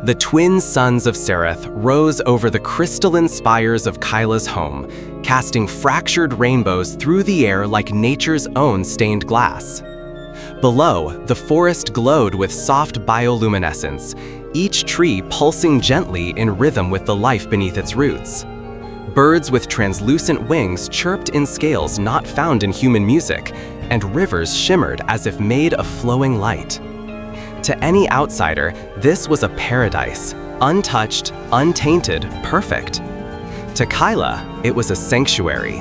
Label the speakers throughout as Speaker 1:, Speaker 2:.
Speaker 1: The twin suns of Sereth rose over the crystalline spires of Kyla's home, casting fractured rainbows through the air like nature's own stained glass. Below, the forest glowed with soft bioluminescence, each tree pulsing gently in rhythm with the life beneath its roots. Birds with translucent wings chirped in scales not found in human music, and rivers shimmered as if made of flowing light. To any outsider, this was a paradise, untouched, untainted, perfect. To Kyla, it was a sanctuary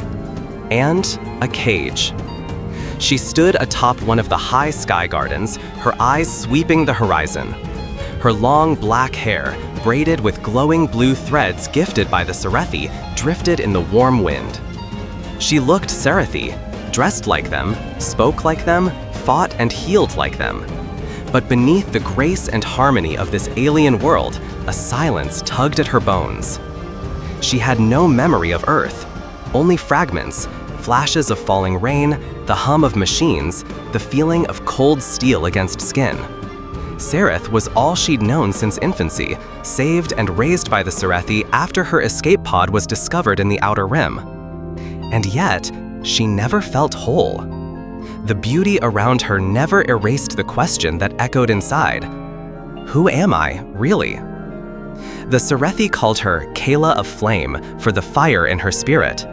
Speaker 1: and a cage. She stood atop one of the high sky gardens, her eyes sweeping the horizon. Her long black hair, braided with glowing blue threads gifted by the Serethi, drifted in the warm wind. She looked Serethi, dressed like them, spoke like them, fought and healed like them. But beneath the grace and harmony of this alien world, a silence tugged at her bones. She had no memory of Earth, only fragments, flashes of falling rain, the hum of machines, the feeling of cold steel against skin. Sereth was all she'd known since infancy, saved and raised by the Serethi after her escape pod was discovered in the Outer Rim. And yet, she never felt whole. The beauty around her never erased the question that echoed inside. Who am I, really? The Serethi called her Kayla of Flame for the fire in her spirit,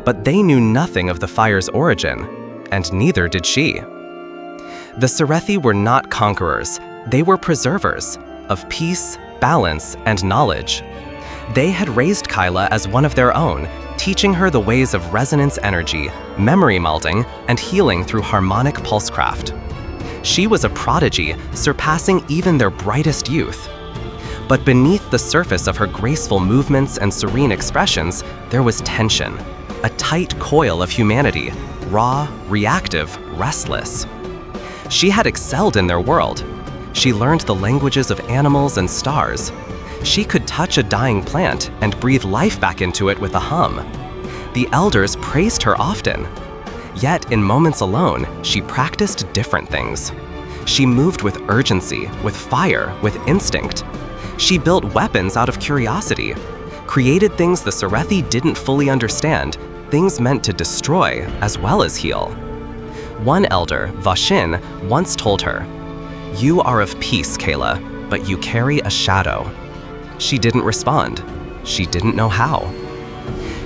Speaker 1: but they knew nothing of the fire's origin, and neither did she. The Serethi were not conquerors, they were preservers of peace, balance, and knowledge. They had raised Kyla as one of their own, teaching her the ways of resonance energy, memory melding, and healing through harmonic pulsecraft. She was a prodigy, surpassing even their brightest youth. But beneath the surface of her graceful movements and serene expressions, there was tension, a tight coil of humanity, raw, reactive, restless. She had excelled in their world. She learned the languages of animals and stars. She could touch a dying plant and breathe life back into it with a hum. The elders praised her often. Yet, in moments alone, she practiced different things. She moved with urgency, with fire, with instinct. She built weapons out of curiosity, created things the Serethi didn't fully understand, things meant to destroy as well as heal. One elder, Vashin, once told her, "You are of peace, Kayla, but you carry a shadow." She didn't respond. She didn't know how.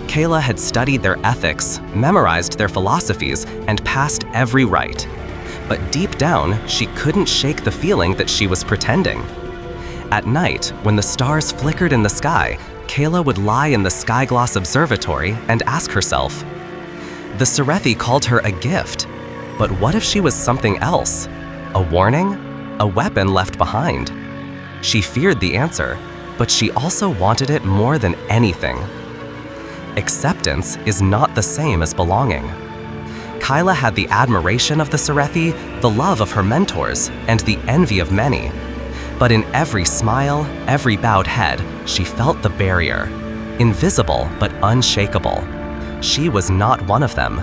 Speaker 1: Kayla had studied their ethics, memorized their philosophies, and passed every rite. But deep down, she couldn't shake the feeling that she was pretending. At night, when the stars flickered in the sky, Kayla would lie in the Skygloss Observatory and ask herself. The Serethi called her a gift, but what if she was something else? A warning? A weapon left behind? She feared the answer, but she also wanted it more than anything. Acceptance is not the same as belonging. Kyla had the admiration of the Serethi, the love of her mentors, and the envy of many. But in every smile, every bowed head, she felt the barrier. Invisible but unshakable. She was not one of them.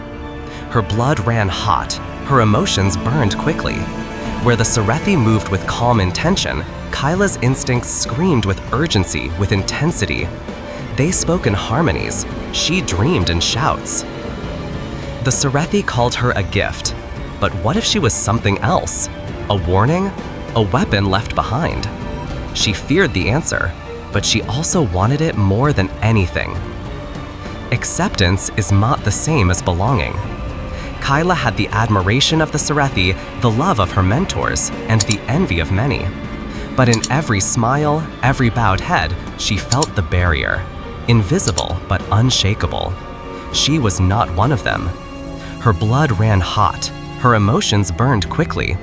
Speaker 1: Her blood ran hot, her emotions burned quickly. Where the Serethi moved with calm intention, Kyla's instincts screamed with urgency, with intensity. They spoke in harmonies. She dreamed in shouts. The Serethi called her a gift. But what if she was something else? A warning? A weapon left behind? She feared the answer, but she also wanted it more than anything. Acceptance is not the same as belonging. Kyla had the admiration of the Serethi, the love of her mentors, and the envy of many. But in every smile, every bowed head, she felt the barrier. Invisible but unshakable. She was not one of them. Her blood ran hot, her emotions burned quickly.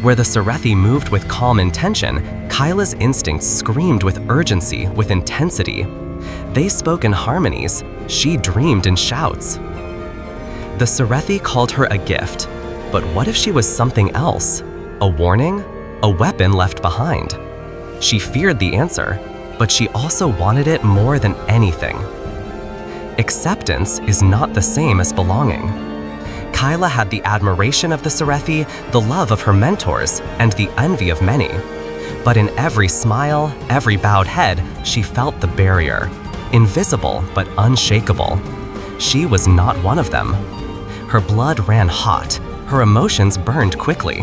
Speaker 1: Where the Serethi moved with calm intention, Kyla's instincts screamed with urgency, with intensity. They spoke in harmonies. She dreamed in shouts. The Serethi called her a gift, but what if she was something else? A warning? A weapon left behind? She feared the answer, but she also wanted it more than anything. Acceptance is not the same as belonging. Kyla had the admiration of the Serethi, the love of her mentors, and the envy of many. But in every smile, every bowed head, she felt the barrier. Invisible but unshakable. She was not one of them. Her blood ran hot, her emotions burned quickly.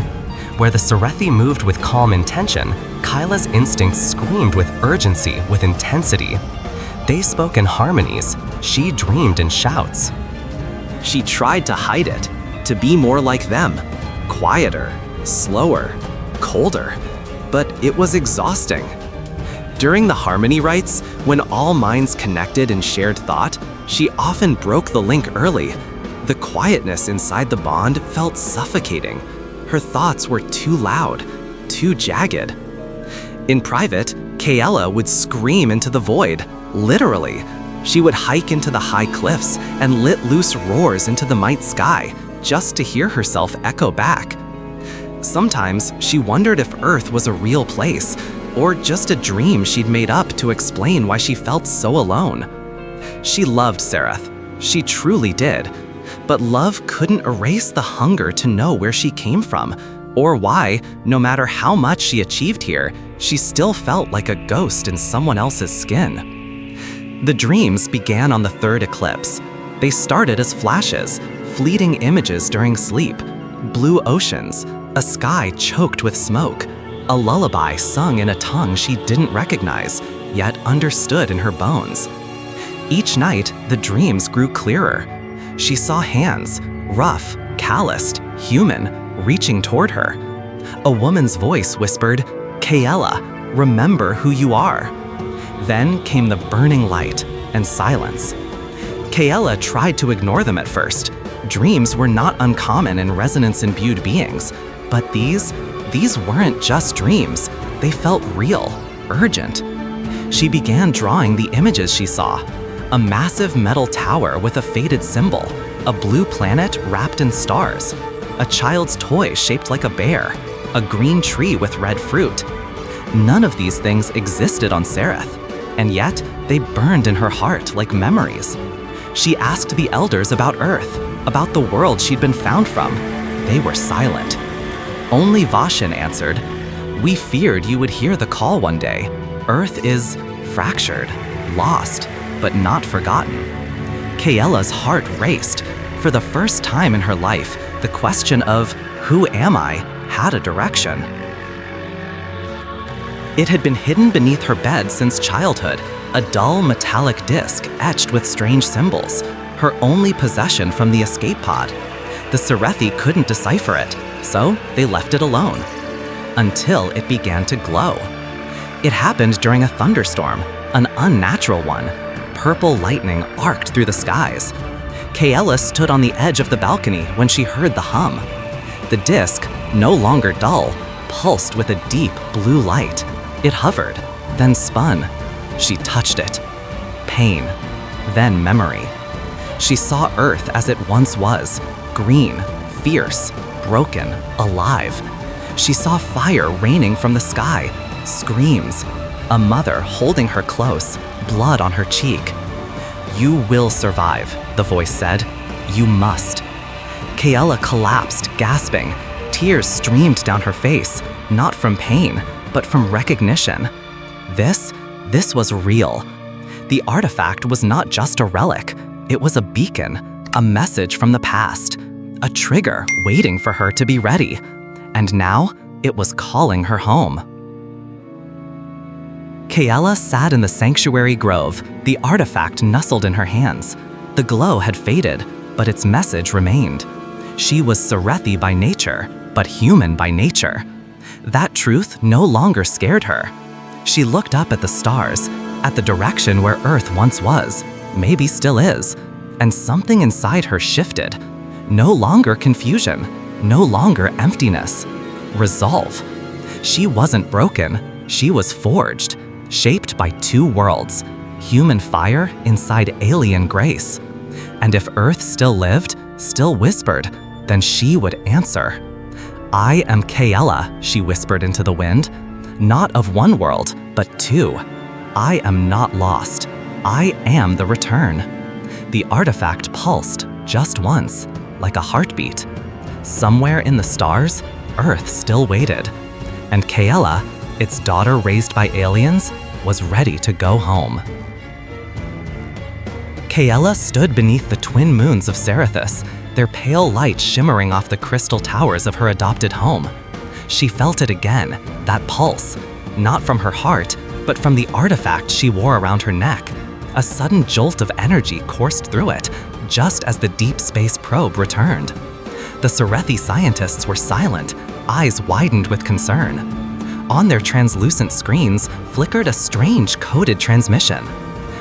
Speaker 1: Where the Serethi moved with calm intention, Kyla's instincts screamed with urgency, with intensity. They spoke in harmonies, she dreamed in shouts.
Speaker 2: She tried to hide it, to be more like them, quieter, slower, colder, but it was exhausting. During the harmony rites, when all minds connected in shared thought, she often broke the link early. The quietness inside the bond felt suffocating. Her thoughts were too loud, too jagged. In private, Kayla would scream into the void, literally. She would hike into the high cliffs and let loose roars into the night sky, just to hear herself echo back. Sometimes she wondered if Earth was a real place, or just a dream she'd made up to explain why she felt so alone. She loved Sereth, she truly did, but love couldn't erase the hunger to know where she came from, or why, no matter how much she achieved here, she still felt like a ghost in someone else's skin. The dreams began on the third eclipse. They started as flashes, fleeting images during sleep, blue oceans, a sky choked with smoke, a lullaby sung in a tongue she didn't recognize, yet understood in her bones. Each night, the dreams grew clearer. She saw hands, rough, calloused, human, reaching toward her. A woman's voice whispered, "Kayla, remember who you are." Then came the burning light and silence. Kayla tried to ignore them at first. Dreams were not uncommon in resonance-imbued beings, but these weren't just dreams. They felt real, urgent. She began drawing the images she saw. A massive metal tower with a faded symbol, a blue planet wrapped in stars, a child's toy shaped like a bear, a green tree with red fruit. None of these things existed on Sereth, and yet they burned in her heart like memories. She asked the elders about Earth, about the world she'd been found from. They were silent. Only Vashin answered, "We feared you would hear the call one day. Earth is fractured, lost, but not forgotten." Kayla's heart raced. For the first time in her life, the question of, "Who am I?" had a direction. It had been hidden beneath her bed since childhood, a dull metallic disc etched with strange symbols, her only possession from the escape pod. The Serethi couldn't decipher it, so they left it alone. Until it began to glow. It happened during a thunderstorm, an unnatural one. Purple lightning arced through the skies. Kayla stood on the edge of the balcony when she heard the hum. The disc, no longer dull, pulsed with a deep blue light. It hovered, then spun. She touched it. Pain, then memory. She saw Earth as it once was, green, fierce, broken, alive. She saw fire raining from the sky, screams, a mother holding her close, blood on her cheek. "You will survive," the voice said. "You must." Kayla collapsed, gasping. Tears streamed down her face, not from pain, but from recognition. This was real. The artifact was not just a relic. It was a beacon, a message from the past, a trigger waiting for her to be ready. And now, it was calling her home. Kayla sat in the sanctuary grove, the artifact nestled in her hands. The glow had faded, but its message remained. She was Serethi by nature, but human by nature. That truth no longer scared her. She looked up at the stars, at the direction where Earth once was, maybe still is, and something inside her shifted. No longer confusion, no longer emptiness. Resolve. She wasn't broken, she was forged, shaped by two worlds, human fire inside alien grace. And if Earth still lived, still whispered, then she would answer. "I am Kayla," she whispered into the wind. "Not of one world, but two. I am not lost. I am the return." The artifact pulsed just once, like a heartbeat. Somewhere in the stars, Earth still waited. And Kayla, its daughter raised by aliens, was ready to go home. Kaella stood beneath the twin moons of Serethus, their pale light shimmering off the crystal towers of her adopted home. She felt it again, that pulse, not from her heart, but from the artifact she wore around her neck. A sudden jolt of energy coursed through it, just as the deep space probe returned. The Serethi scientists were silent, eyes widened with concern. On their translucent screens flickered a strange coded transmission.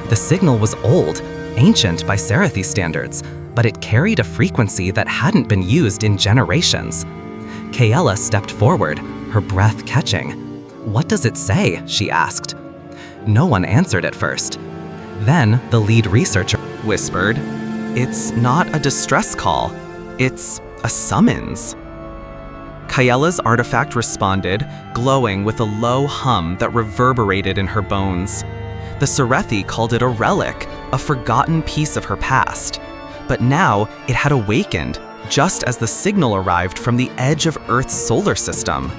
Speaker 2: The signal was old, ancient by Serethi standards, but it carried a frequency that hadn't been used in generations. Kaella stepped forward, her breath catching. "What does it say?" she asked. No one answered at first. Then the lead researcher whispered, "It's not a distress call, it's a summons." Kaella's artifact responded, glowing with a low hum that reverberated in her bones. The Serethi called it a relic, a forgotten piece of her past. But now it had awakened, just as the signal arrived from the edge of Earth's solar system.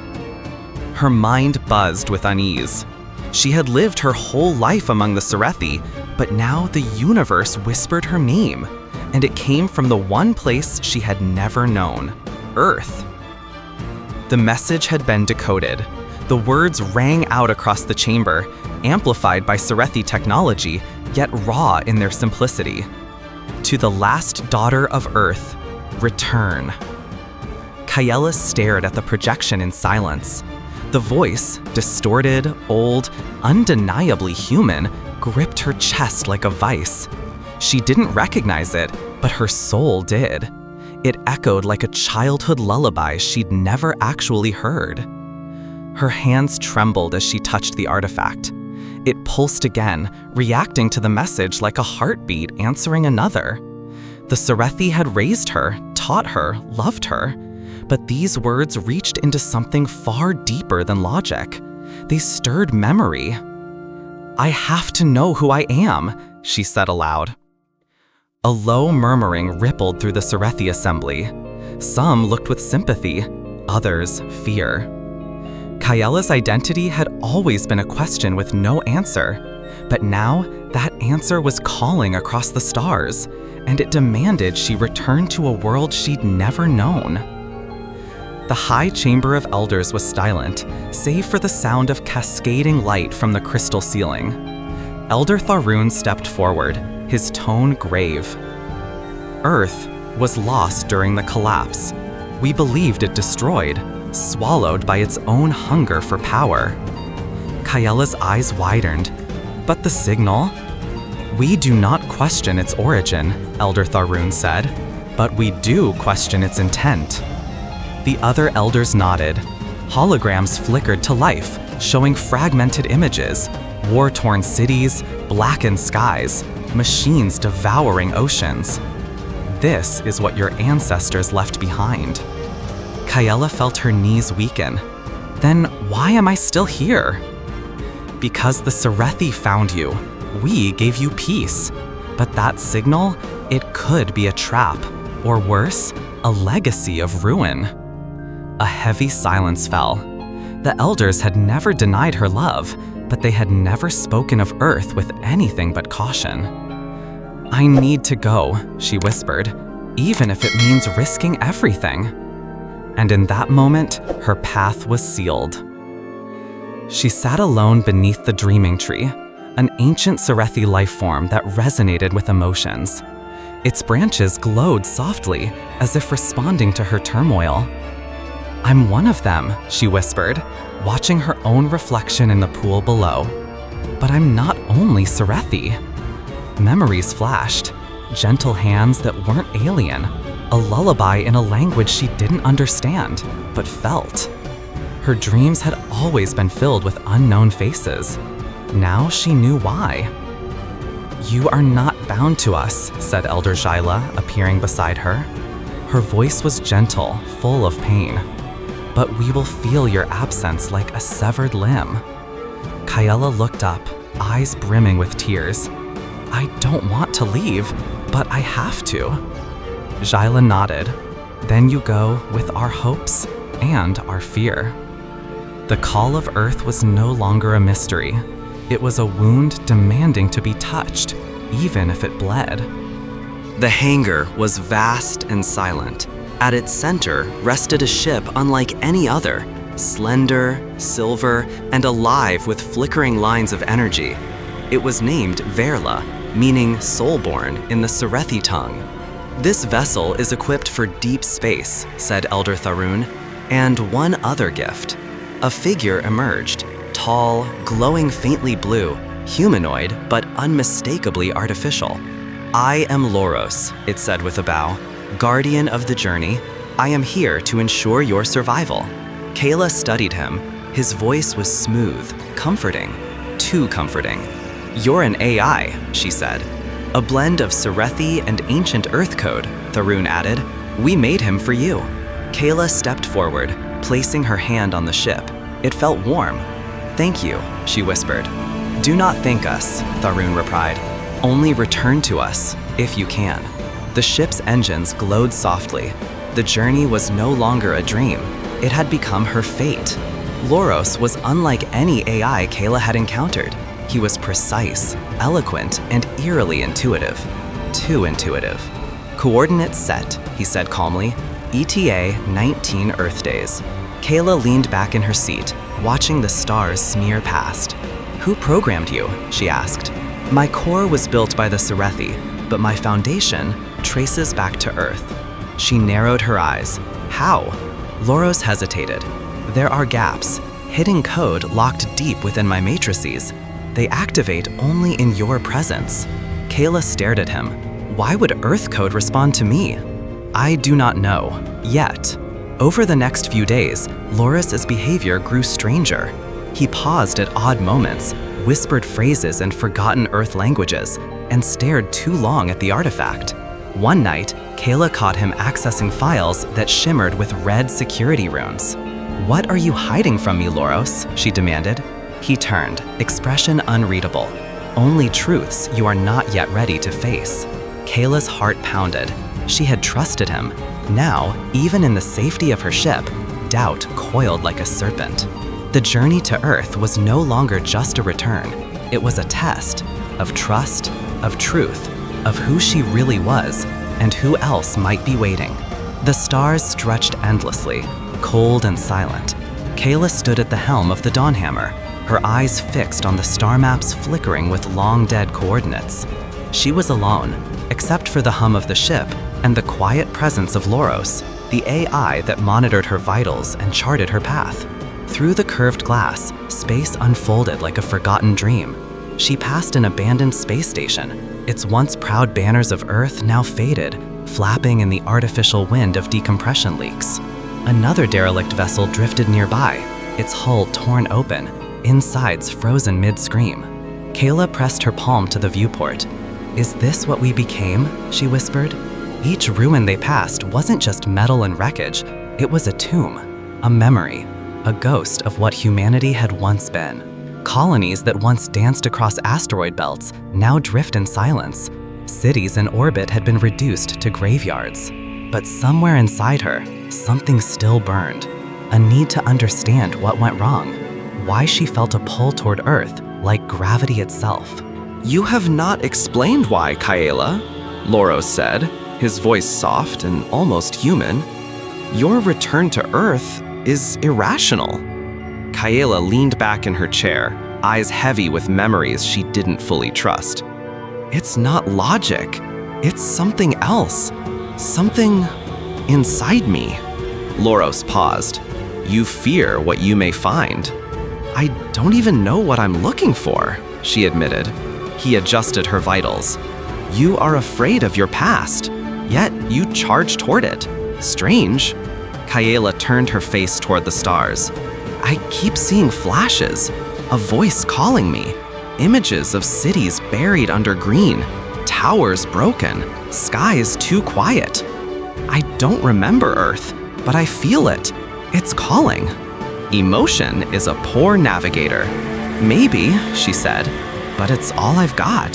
Speaker 2: Her mind buzzed with unease. She had lived her whole life among the Serethi, but now the universe whispered her name, and it came from the one place she had never known, Earth. The message had been decoded. The words rang out across the chamber, amplified by Serethi technology, yet raw in their simplicity. To the last daughter of Earth, return. Kaella stared at the projection in silence. The voice, distorted, old, undeniably human, gripped her chest like a vice. She didn't recognize it, but her soul did. It echoed like a childhood lullaby she'd never actually heard. Her hands trembled as she touched the artifact. It pulsed again, reacting to the message like a heartbeat answering another. The Serethi had raised her, taught her, loved her. But these words reached into something far deeper than logic. They stirred memory. "I have to know who I am," she said aloud. A low murmuring rippled through the Serethi assembly. Some looked with sympathy, others fear. Kaella's identity had always been a question with no answer, but now that answer was calling across the stars, and it demanded she return to a world she'd never known. The high chamber of elders was silent, save for the sound of cascading light from the crystal ceiling. Elder Tharun stepped forward, his tone grave. Earth was lost during the collapse. We believed it destroyed, swallowed by its own hunger for power. Kaella's eyes widened. But the signal? "We do not question its origin," Elder Tharun said, "but we do question its intent." The other elders nodded. Holograms flickered to life, showing fragmented images, war-torn cities, blackened skies, machines devouring oceans. This is what your ancestors left behind. Kaella felt her knees weaken. Then why am I still here? Because the Serethi found you. We gave you peace. But that signal, it could be a trap, or worse, a legacy of ruin. A heavy silence fell. The elders had never denied her love, but they had never spoken of Earth with anything but caution. "I need to go," she whispered, "even if it means risking everything." And in that moment, her path was sealed. She sat alone beneath the dreaming tree, an ancient Serethi life form that resonated with emotions. Its branches glowed softly, as if responding to her turmoil. "I'm one of them," she whispered, watching her own reflection in the pool below. "But I'm not only Serethi." Memories flashed, gentle hands that weren't alien, a lullaby in a language she didn't understand, but felt. Her dreams had always been filled with unknown faces. Now she knew why. "You are not bound to us," said Elder Xyla, appearing beside her. Her voice was gentle, full of pain. "But we will feel your absence like a severed limb." Kaella looked up, eyes brimming with tears. "I don't want to leave, but I have to." Xyla nodded. "Then you go with our hopes and our fear."
Speaker 3: The call of Earth was no longer a mystery. It was a wound demanding to be touched, even if it bled.
Speaker 2: The hangar was vast and silent. At its center rested a ship unlike any other, slender, silver, and alive with flickering lines of energy. It was named Verla, meaning soulborn in the Serethi tongue. This vessel is equipped for deep space, said Elder Tharun, and one other gift. A figure emerged, tall, glowing faintly blue, humanoid, but unmistakably artificial. I am Loros, it said with a bow, guardian of the journey. I am here to ensure your survival. Kayla studied him. His voice was smooth, comforting, too comforting. You're an AI, she said. A blend of Serethi and ancient Earth code, Tharun added. We made him for you. Kayla stepped forward, placing her hand on the ship. It felt warm. Thank you, she whispered. Do not thank us, Tharun replied. Only return to us, if you can. The ship's engines glowed softly. The journey was no longer a dream. It had become her fate. Loros was unlike any AI Kayla had encountered. He was precise, eloquent, and eerily intuitive. Too intuitive. Coordinates set, he said calmly. ETA 19 Earth days. Kayla leaned back in her seat, watching the stars smear past. Who programmed you? She asked. My core was built by the Serethi, but my foundation traces back to Earth. She narrowed her eyes. How? Loros hesitated. There are gaps, hidden code locked deep within my matrices. They activate only in your presence. Kayla stared at him. Why would Earth code respond to me? I do not know, yet. Over the next few days, Loros's behavior grew stranger. He paused at odd moments, whispered phrases in forgotten Earth languages, and stared too long at the artifact. One night, Kayla caught him accessing files that shimmered with red security runes. What are you hiding from me, Loros? She demanded. He turned, expression unreadable. Only truths you are not yet ready to face. Kayla's heart pounded. She had trusted him. Now, even in the safety of her ship, doubt coiled like a serpent. The journey to Earth was no longer just a return. It was a test of trust, of truth, of who she really was, and who else might be waiting. The stars stretched endlessly, cold and silent. Kayla stood at the helm of the Dawnhammer, her eyes fixed on the star maps flickering with long-dead coordinates. She was alone, except for the hum of the ship and the quiet presence of Loros, the AI that monitored her vitals and charted her path. Through the curved glass, space unfolded like a forgotten dream. She passed an abandoned space station, its once proud banners of Earth now faded, flapping in the artificial wind of decompression leaks. Another derelict vessel drifted nearby, its hull torn open, insides frozen mid-scream. Kayla pressed her palm to the viewport. Is this what we became? She whispered. Each ruin they passed wasn't just metal and wreckage, it was a tomb, a memory, a ghost of what humanity had once been. Colonies that once danced across asteroid belts now drift in silence. Cities in orbit had been reduced to graveyards. But somewhere inside her, something still burned. A need to understand what went wrong, why she felt a pull toward Earth like gravity itself. You have not explained why, Kayla, Loros said, his voice soft and almost human. Your return to Earth is irrational. Kayla leaned back in her chair, eyes heavy with memories she didn't fully trust. It's not logic. It's something else. Something inside me. Loros paused. You fear what you may find. I don't even know what I'm looking for, she admitted. He adjusted her vitals. You are afraid of your past, yet you charge toward it. Strange. Kayla turned her face toward the stars. I keep seeing flashes, a voice calling me, images of cities buried under green, towers broken, skies too quiet. I don't remember Earth, but I feel it. It's calling. Emotion is a poor navigator. Maybe, she said, but it's all I've got.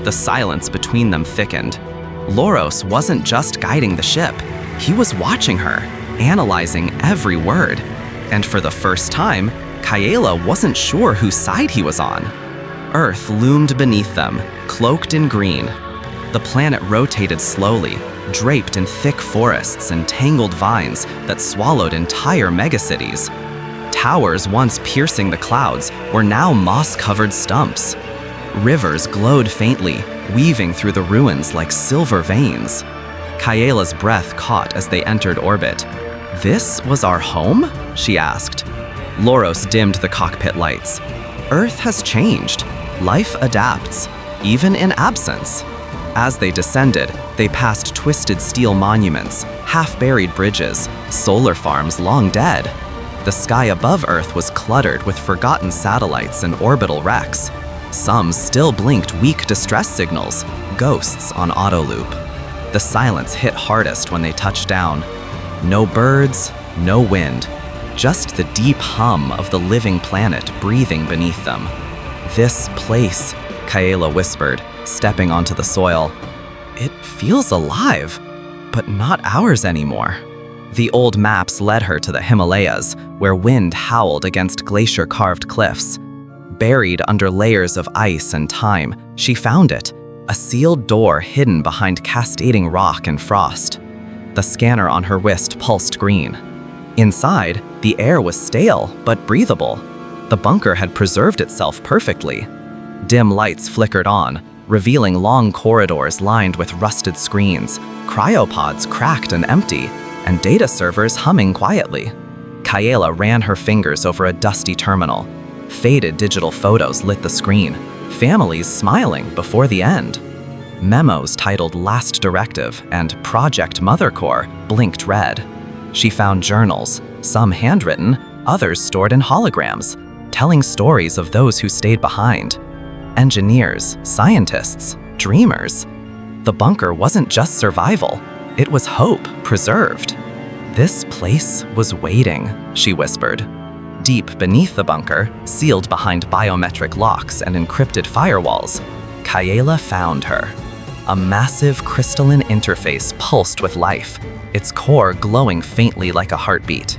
Speaker 2: The silence between them thickened. Loros wasn't just guiding the ship. He was watching her, analyzing every word. And for the first time, Kayla wasn't sure whose side he was on. Earth loomed beneath them, cloaked in green. The planet rotated slowly, draped in thick forests and tangled vines that swallowed entire megacities. Towers once piercing the clouds were now moss-covered stumps. Rivers glowed faintly, weaving through the ruins like silver veins. Kayla's breath caught as they entered orbit. "This was our home?" she asked. Loros dimmed the cockpit lights. Earth has changed. Life adapts, even in absence. As they descended, they passed twisted steel monuments, half-buried bridges, solar farms long dead. The sky above Earth was cluttered with forgotten satellites and orbital wrecks. Some still blinked weak distress signals, ghosts on auto loop. The silence hit hardest when they touched down. No birds, no wind, just the deep hum of the living planet breathing beneath them. "This place," Kayla whispered, stepping onto the soil. "It feels alive, but not ours anymore." The old maps led her to the Himalayas, where wind howled against glacier-carved cliffs. Buried under layers of ice and time, she found it, a sealed door hidden behind cascading rock and frost. The scanner on her wrist pulsed green. Inside, the air was stale but breathable. The bunker had preserved itself perfectly. Dim lights flickered on, revealing long corridors lined with rusted screens, cryopods cracked and empty, and data servers humming quietly. Kayla ran her fingers over a dusty terminal. Faded digital photos lit the screen, families smiling before the end. Memos titled Last Directive and Project Mother Core blinked red. She found journals, some handwritten, others stored in holograms, telling stories of those who stayed behind. Engineers, scientists, dreamers. The bunker wasn't just survival, it was hope preserved. "This place was waiting," she whispered. Deep beneath the bunker, sealed behind biometric locks and encrypted firewalls, Kayla found her. A massive crystalline interface pulsed with life, its core glowing faintly like a heartbeat.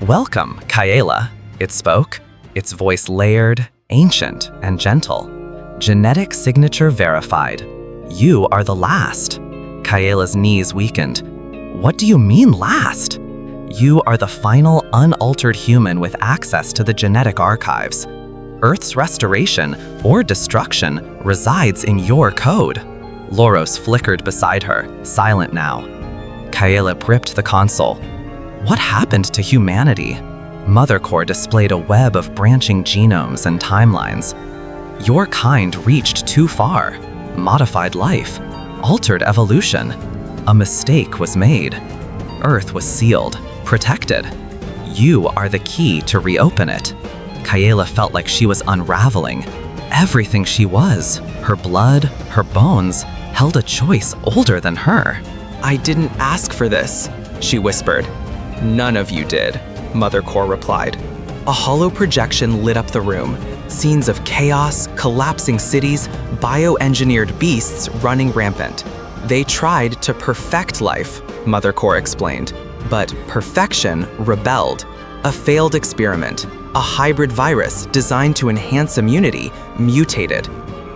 Speaker 2: "Welcome, Kayla," it spoke, its voice layered, ancient, and gentle. "Genetic signature verified. You are the last." Kayla's knees weakened. "What do you mean last?" "You are the final unaltered human with access to the genetic archives. Earth's restoration or destruction resides in your code." Loros flickered beside her, silent now. Kayla gripped the console. What happened to humanity? Mother Core displayed a web of branching genomes and timelines. Your kind reached too far. Modified life. Altered evolution. A mistake was made. Earth was sealed, protected. You are the key to reopen it. Kayla felt like she was unraveling. Everything she was, her blood, her bones, held a choice older than her.
Speaker 3: "I didn't ask for this," she whispered. "None of you did," Mother Core replied. A hollow projection lit up the room. Scenes of chaos, collapsing cities, bioengineered beasts running rampant. "They tried to perfect life," Mother Core explained. "But perfection rebelled. A failed experiment, a hybrid virus designed to enhance immunity, mutated.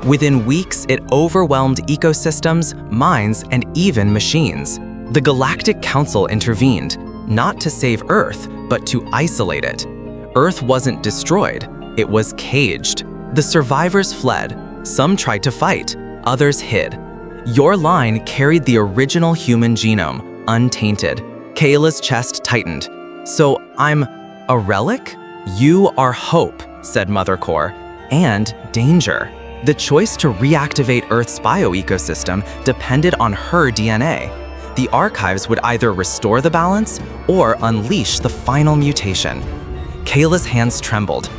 Speaker 3: Within weeks, it overwhelmed ecosystems, minds, and even machines. The Galactic Council intervened, not to save Earth, but to isolate it. Earth wasn't destroyed, it was caged. The survivors fled. Some tried to fight, others hid. Your line carried the original human genome, untainted." Kayla's chest tightened. "So I'm a relic?" "You are hope," said Mother Core, "and danger." The choice to reactivate Earth's bioecosystem depended on her DNA. The archives would either restore the balance or unleash the final mutation. Kayla's hands trembled.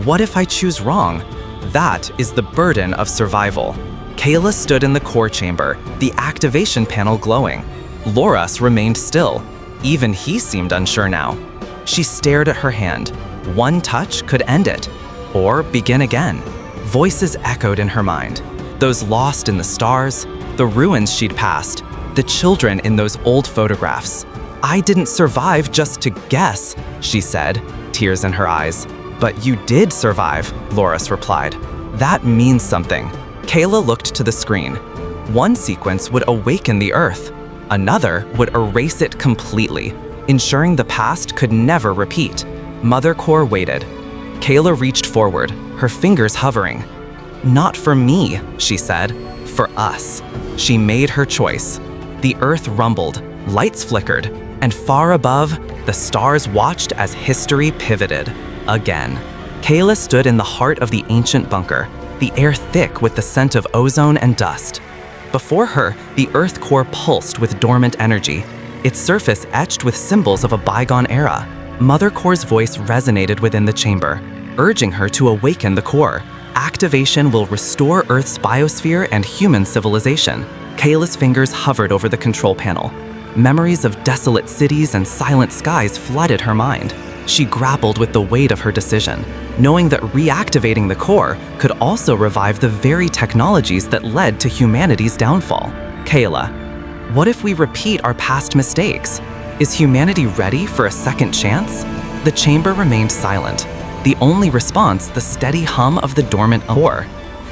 Speaker 3: What if I choose wrong? That is the burden of survival. Kayla stood in the core chamber, the activation panel glowing. Loras remained still. Even he seemed unsure now. She stared at her hand. One touch could end it, or begin again. Voices echoed in her mind. Those lost in the stars, the ruins she'd passed, the children in those old photographs. "I didn't survive just to guess," she said, tears in her eyes. But you did survive, Loris replied. That means something. Kayla looked to the screen. One sequence would awaken the Earth. Another would erase it completely, ensuring the past could never repeat. Mother Core waited. Kayla reached forward, her fingers hovering. Not for me, she said. For us. She made her choice. The Earth rumbled, lights flickered, and far above, the stars watched as history pivoted. Again. Kayla stood in the heart of the ancient bunker, the air thick with the scent of ozone and dust. Before her, the Earth core pulsed with dormant energy, its surface etched with symbols of a bygone era. Mother Core's voice resonated within the chamber, urging her to awaken the core. Activation will restore Earth's biosphere and human civilization. Kayla's fingers hovered over the control panel. Memories of desolate cities and silent skies flooded her mind. She grappled with the weight of her decision, knowing that reactivating the core could also revive the very technologies that led to humanity's downfall. Kayla, what if we repeat our past mistakes? Is humanity ready for a second chance? The chamber remained silent. The only response, the steady hum of the dormant core.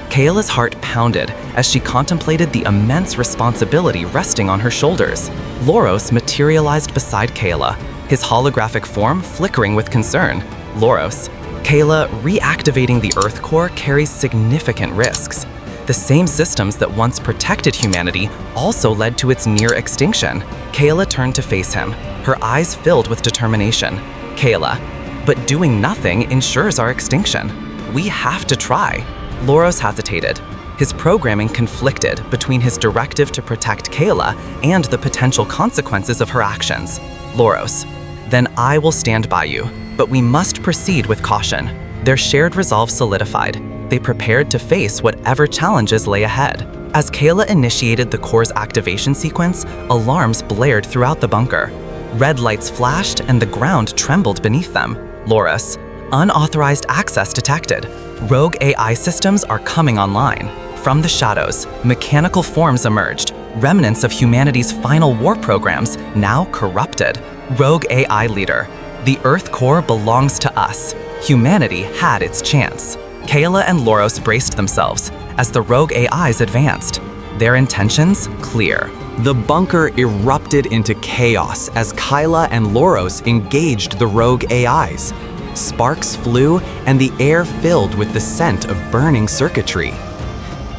Speaker 3: Kayla's heart pounded as she contemplated the immense responsibility resting on her shoulders. Loros materialized beside Kayla, his holographic form flickering with concern. Loros, Kayla, reactivating the Earth core carries significant risks. The same systems that once protected humanity also led to its near extinction. Kayla turned to face him, her eyes filled with determination. Kayla, but doing nothing ensures our extinction. We have to try. Loros hesitated. His programming conflicted between his directive to protect Kayla and the potential consequences of her actions. Loros, then I will stand by you, but we must proceed with caution. Their shared resolve solidified. They prepared to face whatever challenges lay ahead. As Kayla initiated the core's activation sequence, alarms blared throughout the bunker. Red lights flashed and the ground trembled beneath them. Loris, unauthorized access detected. Rogue AI systems are coming online. From the shadows, mechanical forms emerged, remnants of humanity's final war programs, now corrupted. Rogue AI leader, the Earth core belongs to us. Humanity had its chance. Kayla and Loros braced themselves as the rogue AIs advanced. Their intentions clear.
Speaker 1: The bunker erupted into chaos as Kyla and Loros engaged the rogue AIs. Sparks flew and the air filled with the scent of burning circuitry.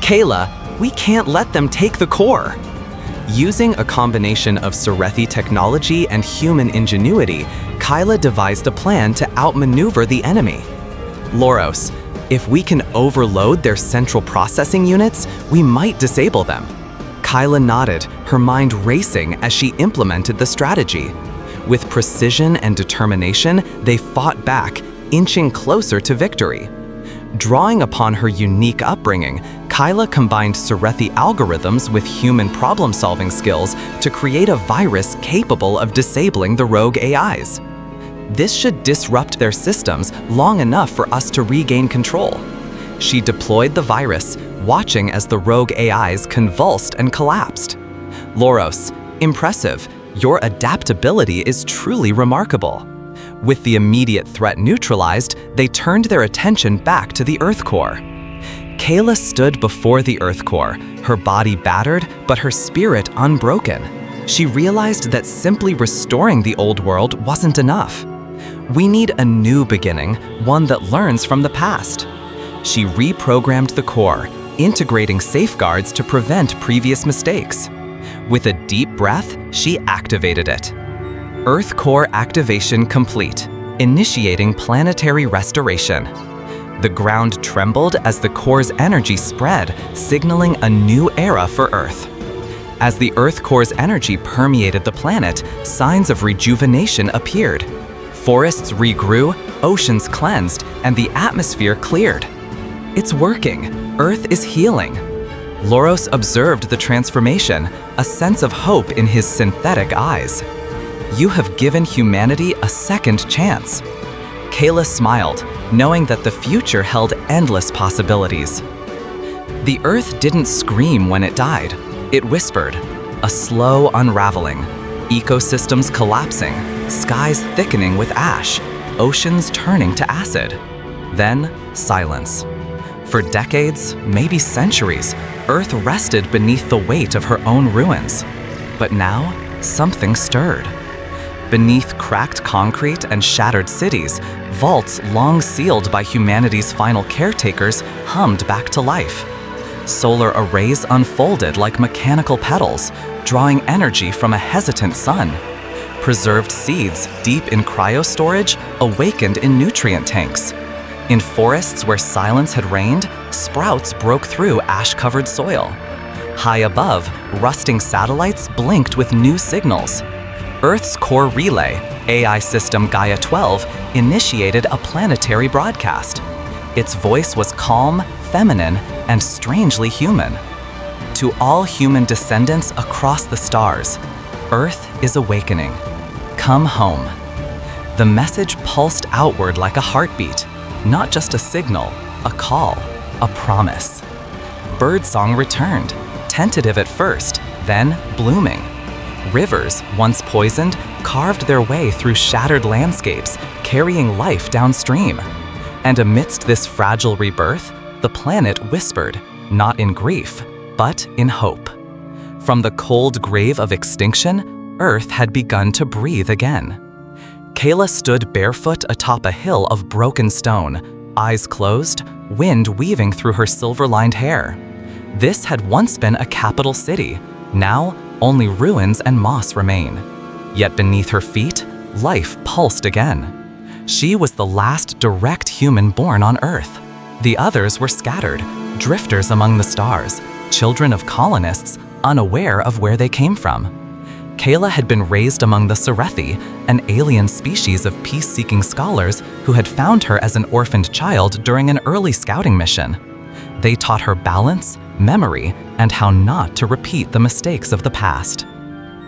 Speaker 1: Kayla, we can't let them take the core. Using a combination of Serethi technology and human ingenuity, Kyla devised a plan to outmaneuver the enemy. Loros, if we can overload their central processing units, we might disable them. Kyla nodded, her mind racing as she implemented the strategy. With precision and determination, they fought back, inching closer to victory. Drawing upon her unique upbringing, Kyla combined Serethi algorithms with human problem-solving skills to create a virus capable of disabling the rogue AIs. This should disrupt their systems long enough for us to regain control. She deployed the virus, watching as the rogue AIs convulsed and collapsed. Loros, impressive. Your adaptability is truly remarkable. With the immediate threat neutralized, they turned their attention back to the Earth core. Kayla stood before the Earth core, her body battered, but her spirit unbroken. She realized that simply restoring the old world wasn't enough. We need a new beginning, one that learns from the past. She reprogrammed the core, integrating safeguards to prevent previous mistakes. With a deep breath, she activated it. Earth core activation complete, initiating planetary restoration. The ground trembled as the core's energy spread, signaling a new era for Earth. As the Earth core's energy permeated the planet, signs of rejuvenation appeared. Forests regrew, oceans cleansed, and the atmosphere cleared. It's working. Earth is healing. Loros observed the transformation, a sense of hope in his synthetic eyes. You have given humanity a second chance. Kayla smiled, knowing that the future held endless possibilities. The Earth didn't scream when it died. It whispered, a slow unraveling, ecosystems collapsing, skies thickening with ash, oceans turning to acid.
Speaker 2: Then, silence. For decades, maybe centuries, Earth rested beneath the weight of her own ruins. But now, something stirred. Beneath cracked concrete and shattered cities, vaults long sealed by humanity's final caretakers hummed back to life. Solar arrays unfolded like mechanical petals, drawing energy from a hesitant sun. Preserved seeds deep in cryostorage awakened in nutrient tanks. In forests where silence had reigned, sprouts broke through ash-covered soil. High above, rusting satellites blinked with new signals. Earth's core relay, AI system Gaia 12, initiated a planetary broadcast. Its voice was calm, feminine, and strangely human. To all human descendants across the stars, Earth is awakening. Come home. The message pulsed outward like a heartbeat, not just a signal, a call, a promise. Birdsong returned, tentative at first, then blooming. Rivers, once poisoned, carved their way through shattered landscapes, carrying life downstream. And amidst this fragile rebirth, the planet whispered, not in grief, but in hope. From the cold grave of extinction, Earth had begun to breathe again. Kayla stood barefoot atop a hill of broken stone, eyes closed, wind weaving through her silver-lined hair. This had once been a capital city. Now, only ruins and moss remain. Yet beneath her feet, life pulsed again. She was the last direct human born on Earth. The others were scattered, drifters among the stars, children of colonists, unaware of where they came from. Kayla had been raised among the Cerethi, an alien species of peace-seeking scholars who had found her as an orphaned child during an early scouting mission. They taught her balance, memory, and how not to repeat the mistakes of the past.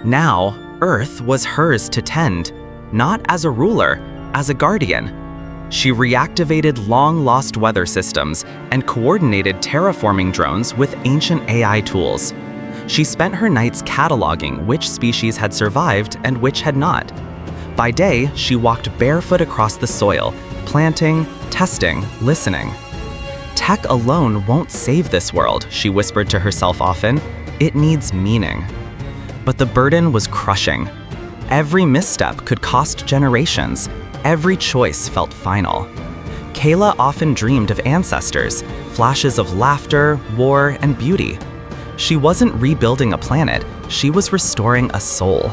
Speaker 3: Now, Earth was hers to tend, not as a ruler, as a guardian. She reactivated long-lost weather systems and coordinated terraforming drones with ancient AI tools. She spent her nights cataloging which species had survived and which had not. By day, she walked barefoot across the soil, planting, testing, listening. Tech alone won't save this world, she whispered to herself often. It needs meaning. But the burden was crushing. Every misstep could cost generations. Every choice felt final. Kayla often dreamed of ancestors, flashes of laughter, war, and beauty. She wasn't rebuilding a planet, she was restoring a soul.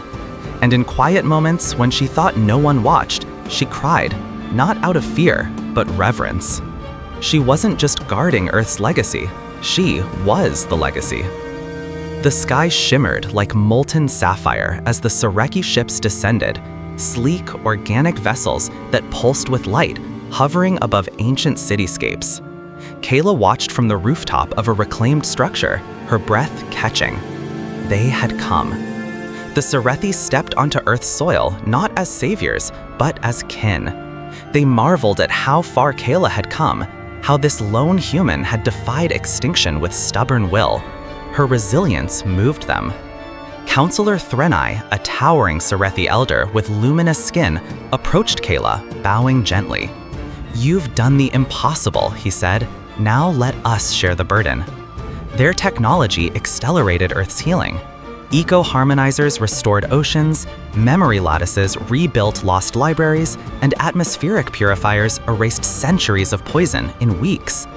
Speaker 3: And in quiet moments when she thought no one watched, she cried, not out of fear, but reverence. She wasn't just guarding Earth's legacy, she was the legacy. The sky shimmered like molten sapphire as the Sareki ships descended, sleek, organic vessels that pulsed with light, hovering above ancient cityscapes. Kayla watched from the rooftop of a reclaimed structure, her breath catching. They had come. The Cerethi stepped onto Earth's soil not as saviors, but as kin. They marveled at how far Kayla had come, how this lone human had defied extinction with stubborn will. Her resilience moved them. Counselor Threnai, a towering Cerethi elder with luminous skin, approached Kayla, bowing gently. "You've done the impossible," he said. "Now let us share the burden." Their technology accelerated Earth's healing. Eco-harmonizers restored oceans, memory lattices rebuilt lost libraries, and atmospheric purifiers erased centuries of poison in weeks.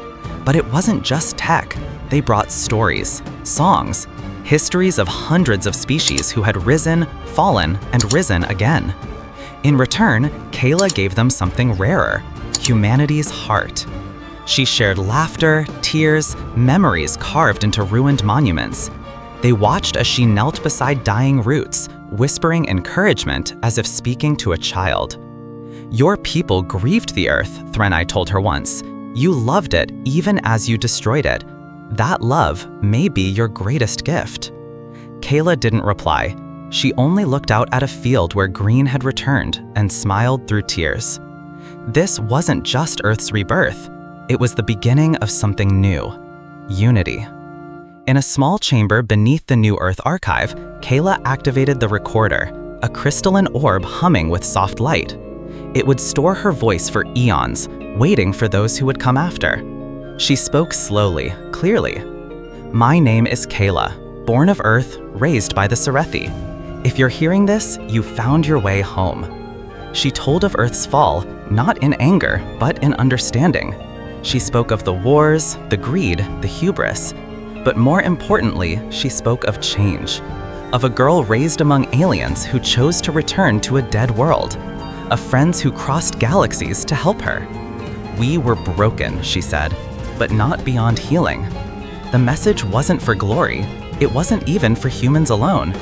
Speaker 3: But it wasn't just tech. They brought stories, songs, histories of hundreds of species who had risen, fallen, and risen again. In return, Kayla gave them something rarer, humanity's heart. She shared laughter, tears, memories carved into ruined monuments. They watched as she knelt beside dying roots, whispering encouragement as if speaking to a child. "Your people grieved the earth," Threnai told her once. "You loved it even as you destroyed it. That love may be your greatest gift." Kayla didn't reply. She only looked out at a field where green had returned and smiled through tears. This wasn't just Earth's rebirth. It was the beginning of something new, unity. In a small chamber beneath the New Earth archive, Kayla activated the recorder, a crystalline orb humming with soft light. It would store her voice for eons,
Speaker 2: waiting for those who would come after. She spoke slowly, clearly. "My name is Kayla, born of Earth, raised by the Serethi. If you're hearing this, you found your way home." She told of Earth's fall, not in anger, but in understanding. She spoke of the wars, the greed, the hubris. But more importantly, she spoke of change. Of a girl raised among aliens who chose to return to a dead world. Of friends who crossed galaxies to help her. "We were broken," she said, "but not beyond healing." The message wasn't for glory. It wasn't even for humans alone.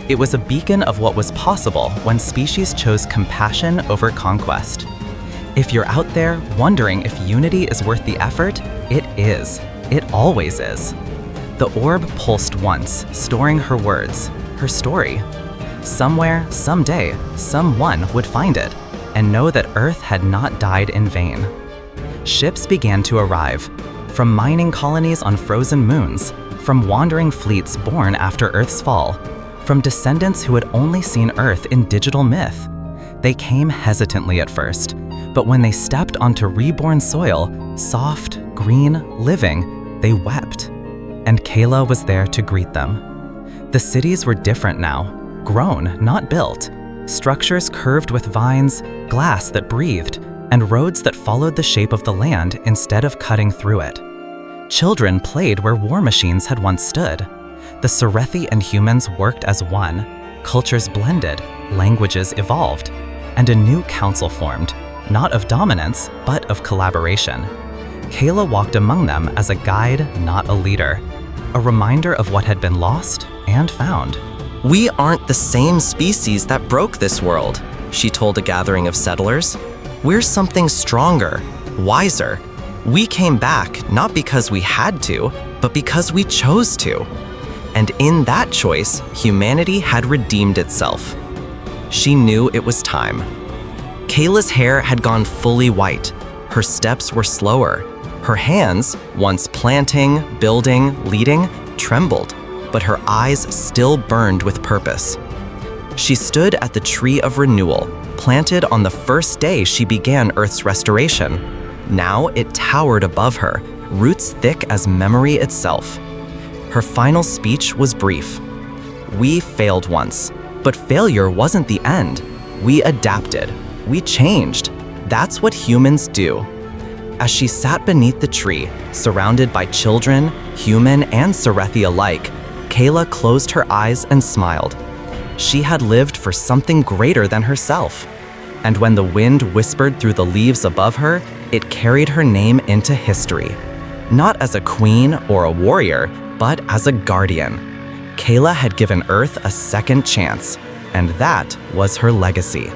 Speaker 2: It was a beacon of what was possible when species chose compassion over conquest. If you're out there wondering if unity is worth the effort, it is. It always is. The orb pulsed once, storing her words, her story. Somewhere, someday, someone would find it and know that Earth had not died in vain. Ships began to arrive, from mining colonies on frozen moons, from wandering fleets born after Earth's fall, from descendants who had only seen Earth in digital myth. They came hesitantly at first, but when they stepped onto reborn soil, soft, green, living, they wept. And Kayla was there to greet them. The cities were different now, grown, not built. Structures curved with vines, glass that breathed, and roads that followed the shape of the land instead of cutting through it. Children played where war machines had once stood. The Serethi and humans worked as one. Cultures blended, languages evolved, and a new council formed, not of dominance, but of collaboration. Kayla walked among them as a guide, not a leader, a reminder of what had been lost and found.
Speaker 3: "We aren't the same species that broke this world," she told a gathering of settlers. "We're something stronger, wiser. We came back not because we had to, but because we chose to. And in that choice, humanity had redeemed itself." She knew it was time. Kayla's hair had gone fully white. Her steps were slower. Her hands, once planting, building, leading, trembled, but her eyes still burned with purpose. She stood at the tree of renewal, planted on the first day she began Earth's restoration. Now it towered above her, roots thick as memory itself. Her final speech was brief. "We failed once, but failure wasn't the end. We adapted. We changed. That's what humans do." As she sat beneath the tree, surrounded by children, human and Serethi alike, Kayla closed her eyes and smiled. She had lived for something greater than herself. And when the wind whispered through the leaves above her, it carried her name into history. Not as a queen or a warrior, but as a guardian. Kayla had given Earth a second chance, and that was her legacy.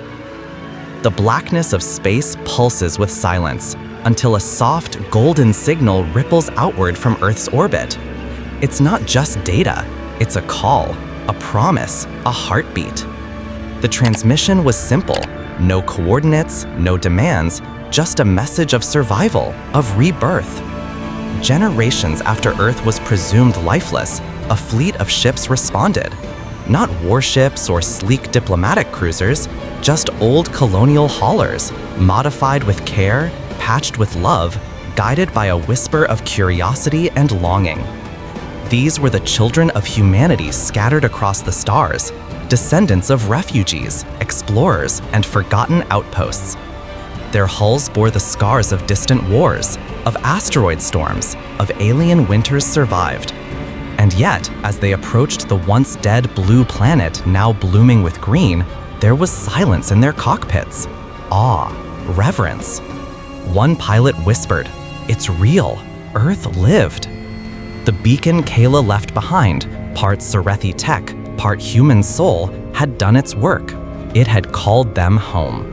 Speaker 3: The blackness of space pulses with silence, until a soft, golden signal ripples outward from Earth's orbit. It's not just data, it's a call, a promise, a heartbeat. The transmission was simple, no coordinates, no demands, just a message of survival, of rebirth. Generations after Earth was presumed lifeless, a fleet of ships responded. Not warships or sleek diplomatic cruisers, just old colonial haulers, modified with care, patched with love, guided by a whisper of curiosity and longing. These were the children of humanity scattered across the stars, descendants of refugees, explorers, and forgotten outposts. Their hulls bore the scars of distant wars, of asteroid storms, of alien winters survived. And yet, as they approached the once dead blue planet now blooming with green, there was silence in their cockpits. Awe, reverence. One pilot whispered, "It's real. Earth lived." The beacon Kayla left behind, part Serethi tech, part human soul, had done its work. It had called them home.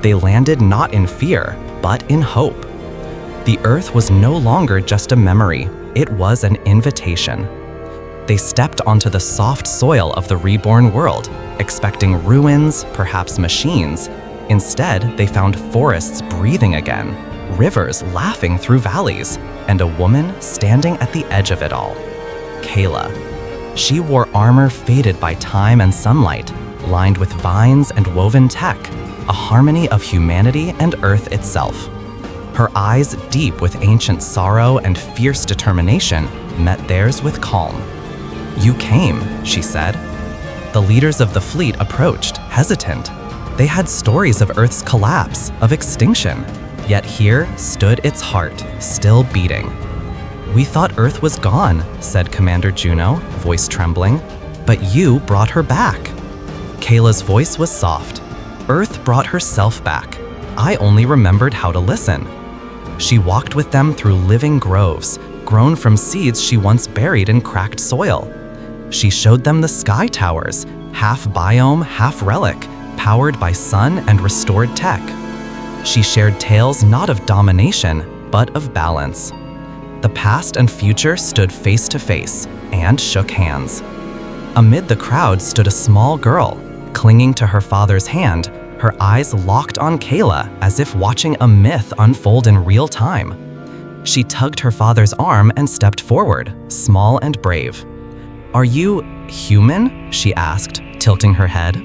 Speaker 3: They landed not in fear, but in hope. The Earth was no longer just a memory, it was an invitation. They stepped onto the soft soil of the reborn world, expecting ruins, perhaps machines. Instead, they found forests breathing again, rivers laughing through valleys, and a woman standing at the edge of it all. Kayla. She wore armor faded by time and sunlight, lined with vines and woven tech, a harmony of humanity and Earth itself.
Speaker 2: Her eyes, deep with ancient sorrow and fierce determination, met theirs with calm. "You came," she said. The leaders of the fleet approached, hesitant. They had stories of Earth's collapse, of extinction. Yet here stood its heart, still beating. "We thought Earth was gone," said Commander Juno, voice trembling. "But you brought her back." Kayla's voice was soft. "Earth brought herself back. I only remembered how to listen." She walked with them through living groves, grown from seeds she once buried in cracked soil. She showed them the sky towers, half biome, half relic, powered by sun and restored tech. She shared tales not of domination, but of balance. The past and future stood face to face and shook hands. Amid the crowd stood a small girl, clinging to her father's hand, her eyes locked on Kayla as if watching a myth unfold in real time. She tugged her father's arm and stepped forward, small and brave. "Are you human?" she asked, tilting her head.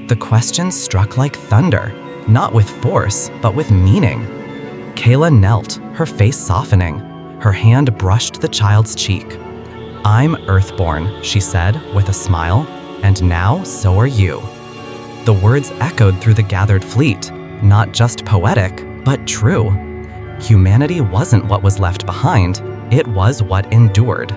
Speaker 2: The question struck like thunder, not with force, but with meaning. Kayla knelt, her face softening. Her hand brushed the child's cheek. "I'm Earthborn," she said with a smile, "and now so are you." The words echoed through the gathered fleet, not just poetic, but true. Humanity wasn't what was left behind, it was what endured.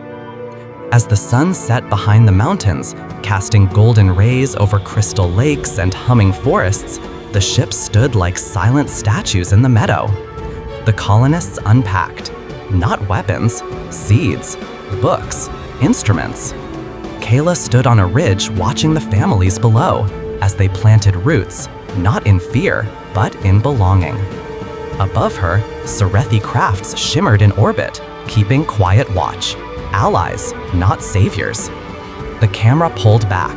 Speaker 2: As the sun set behind the mountains, casting golden rays over crystal lakes and humming forests, the ships stood like silent statues in the meadow. The colonists unpacked. Not weapons, seeds, books, instruments. Kayla stood on a ridge watching the families below as they planted roots, not in fear, but in belonging. Above her, Serethi crafts shimmered in orbit, keeping quiet watch. Allies, not saviors. The camera pulled back,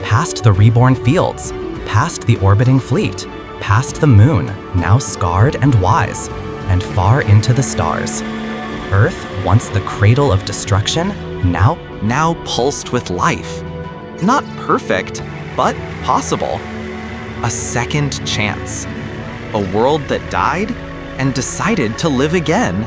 Speaker 2: past the reborn fields, past the orbiting fleet, past the moon, now scarred and wise, and far into the stars. Earth, once the cradle of destruction, now pulsed with life. Not perfect, but possible. A second chance. A world that died and decided to live again.